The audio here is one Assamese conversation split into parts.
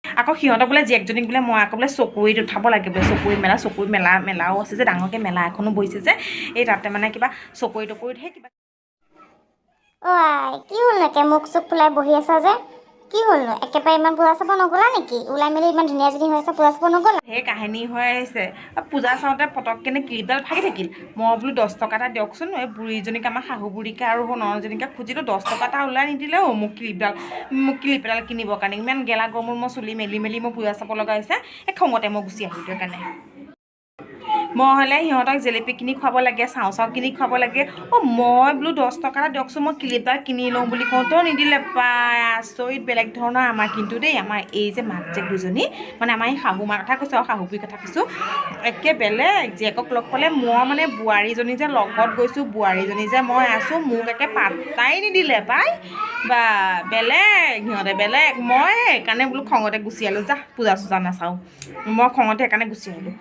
আকৌ সিহঁতক বোলে জীয়েকজনীক বোলে মই আকৌ বোলে চকুৰিত উঠাব লাগে বোলে চকুৰি মেলাও আছে যে ডাঙৰকৈ মেলা এখনো বহিছে যে এই তাতে মানে কিবা চকুৰি টকুৰিতহে কিবা কি হ'ল একে মুখ চুখ ফুলাই বহি আছা যে কি হ'লনো একেবাৰে ইমান পূজা চাব নগ'লা নেকি ওলাই মেলি ইমান ধুনীয়া যদি হৈ আছে পূজা চাব নগ'লা সেই কাহিনী হৈ আহিছে পূজা চাওঁতে পটককেনে ক্লিপডাল ফাটি থাকিল মই বোলো 10 টকা এটা দিয়কচোন এই বুঢ়ীজনীকে আমাৰ শাহু বুঢ়ীকে আৰু ননজনীকে খুজিলোঁ 10 টকা এটা ওলাই নিদিলে মোক ক্লিপ এডাল কিনিবৰ কাৰণে ইমান গেলা গৰমত মই চুলি মেলি মই পূজা চাব লগা হৈছে এই খঙতে মই গুচি আহিলোঁ সেইকাৰণে মই হ'লে সিহঁতক জেলেপি কিনি খুৱাব লাগে চাও কিনি খুৱাব লাগে মই বোলো 10 টকা এটা দিয়কচোন মই ক্লিপডাল কিনি লওঁ বুলি কওঁতেও নিদিলে পাই আচৰিত বেলেগ ধৰণৰ আমাৰ কিন্তু দেই আমাৰ এই যে মাক যে দুজনী মানে আমাৰ এই শাহু মাৰ কথা কৈছোঁ আৰু শাহু বুঢ়ীৰ কথা কৈছোঁ একে বেলেগ জীয়েকক লগ পালে মই মানে বোৱাৰীজনী যে লগত গৈছোঁ বোৱাৰীজনী যে মই আছোঁ মোক একে পাত্তাই নিদিলে পাই বা বেলেগ সিহঁতে বেলেগ মই সেইকাৰণে বোলো খঙতে গুচি আহিলোঁ যা পূজা চূজা নাচাওঁ মই খঙতে সেইকাৰণে গুচি আহিলোঁ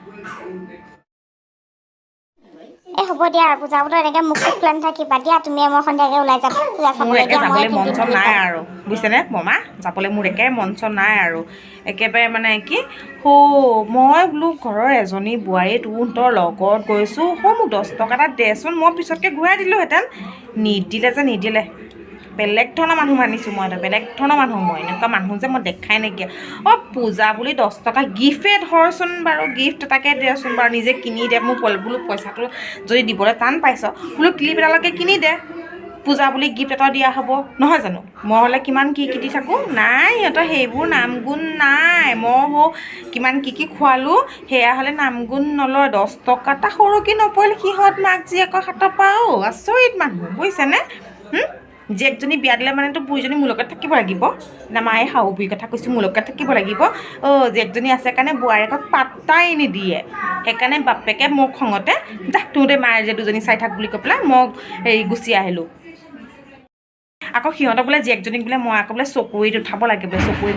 হ'ব দিয়া আৰু পূজা বতৰ এনেকৈ মুখ চুখ ফুলাই নাথাকিবা দিয়া তুমি মই সন্ধিয়াকৈ ওলাই যাবা পূজা মোৰ চাবলৈ একে দিয়া মই যাবলৈ মন পিন্ধিম চন বুলি নাই কওঁ আৰু বুজিছেনে মমা যাবলৈ মোৰ একে মন চন নাই আৰু একেবাৰে মানে কি মই বোলো ঘৰৰ এজনী বোৱাৰী তোৰ লগত গৈছোঁ মোক 10 টকা এটা দেচোন মই পিছতকৈ ঘূৰাই দিলোঁহেঁতেন নিদিলে বেলেগ ধৰণৰ মানুহ মানিছোঁ মই এটা বেলেগ ধৰণৰ মানুহ মই এনেকুৱা মানুহ যে মই দেখাই নাইকিয়া পূজা বুলি 10 টকা গিফ্টে ধৰচোন বাৰু গিফ্ট এটাকে দেচোন বাৰু নিজে কিনি দে মোৰ বোলো পইচাটো যদি দিবলৈ টান পাইছ বোলো ক্লিপ এডালকে কিনি দে পূজা বুলি গিফ্ট এটা দিয়া হ'ব নহয় জানো মই হ'লে কিমান কি দি থাকোঁ নাই সিহঁতৰ সেইবোৰ নাম গুণ নাই মই কিমান কি খোৱালোঁ সেয়া হ'লে নাম গুণ নলয় 10 টকা এটা সৰকি নপৰিল সিহঁত মাক জীয়েকৰ হাতৰ পৰাও আচৰিত মানুহ বুজিছেনে জীয়েকজনী বিয়া দিলে মানেতো বুঢ়ীজনী মোৰ লগত থাকিব লাগিব আমাৰ এই শাহু বুঢ়ীৰ কথা কৈছোঁ মোৰ লগত থাকিব লাগিব জীয়েকজনী আছে কাৰণে বোৱাৰীয়েকক পাত্তাই নিদিয়ে সেইকাৰণে বাপেকে মোক খঙতে যা তোহঁতে মায়ে যে দুজনী চাই থাক বুলি কৈ পেলাই মই গুচি আহিলোঁ আকৌ সিহঁতক বোলে জীয়েকজনীক বোলে মই আকৌ বোলে চকুৰিত উঠাব লাগে বোলে চকুৰি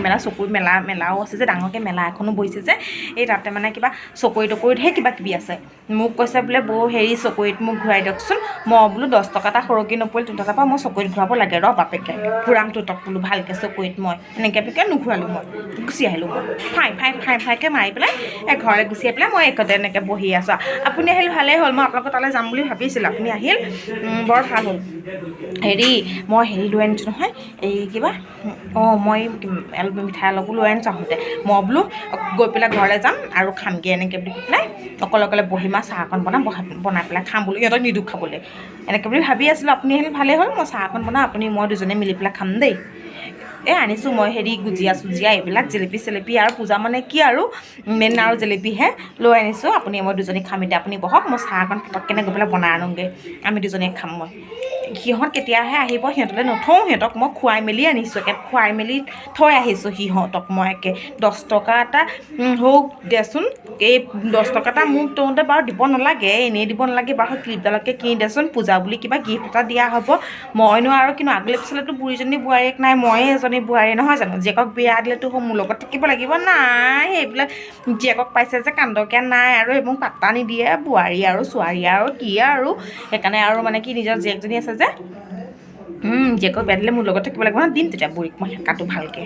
মেলাও আছে যে ডাঙৰকৈ মেলা এখনো বহিছে যে এই তাতে মানে কিবা চকুৰি টকুৰিতহে কিবা কিবি আছে মোক কৈছে বোলে বৌ চকুৰিত মোক ঘূৰাই দিয়কচোন মই বোলো 10 টকা এটা সৰকি নপৰিল তোৰ পৰা মই চকুৰিত ঘূৰাব লাগে বাপেকে ঘূৰাম তোতক বোলো ভালকৈ চকুৰিত মই এনেকৈ নুঘূৰালোঁ মই গুচি আহিলোঁ মই ফাইকৈ মাৰি পেলাই ঘৰলৈ গুচি আহি পেলাই মই এনেকৈ বহি আছোঁ আপুনি আহিল ভালেই হ'ল মই আপোনালোকৰ তালৈ যাম বুলি ভাবিছিলোঁ আপুনি আহিল বৰ ভাল হ'ল মই লৈ আনিছোঁ নহয় এই কিবা মই মিঠাই অলপো লৈ আনিছোঁ আহোঁতে মই বোলো গৈ পেলাই ঘৰলৈ যাম আৰু খামগৈ এনেকৈ বুলি কৈ পেলাই অকলে বহিম আৰু চাহ অকণ বনাই পেলাই খাম বোলো সিহঁতক নিদিওঁ খাবলৈ এনেকৈ বুলি ভাবি আছিলোঁ আপুনি আহিল ভালেই হ'ল মই চাহ অকণ বনাওঁ আপুনি মই দুজনে মিলি পেলাই খাম দেই আনিছোঁ মই গুজিয়া চুজিয়া এইবিলাক জেলেপি চেলেপি আৰু পূজা মানে কি আৰু মেইন আৰু জেলেপিহে লৈ আনিছোঁ আপুনি মই দুজনী খাম এতিয়া আপুনি বহক মই চাহ অকণ পটককেনে গৈ পেলাই বনাই আনোগৈ আমি দুজনীয়ে খাম মই সিহঁত কেতিয়াহে আহিব সিহঁতলৈ নথওঁ সিহঁতক মই খুৱাই মেলি আনিছোঁ খুৱাই মেলি থৈ আহিছোঁ সিহঁতক মই 10 টকা এটা দেচোন এই 10 টকা এটা মোক তহঁতে বাৰু দিব নালাগে এনেই দিব নালাগে বাৰু ক্লিপডালকে কিনি দেচোন পূজা বুলি কিবা গিফ্ট এটা দিয়া হ'ব মইনো আৰু কিন্তু আগলৈ পিছলেতো বুঢ়ীজনী বোৱাৰীয়েক নাই ময়ে এজনী বোৱাৰী নহয় জানো জীয়েকক বিয়া দিলেতো মোৰ লগত থাকিব লাগিব নাই সেইবিলাক জীয়েকক পাইছে যে কান্দকীয়া নাই আৰু এইবোৰ পাত্তা নিদিয়ে বোৱাৰী আৰু ছোৱালী আৰু কি আৰু সেইকাৰণে আৰু মানে কি নিজৰ জীয়েকজনী আছে যে জীয়েকক বিয়া দিলে মোৰ লগত থাকিব লাগিব দিম তেতিয়া বুঢ়ীক মই সেকাটো ভালকৈ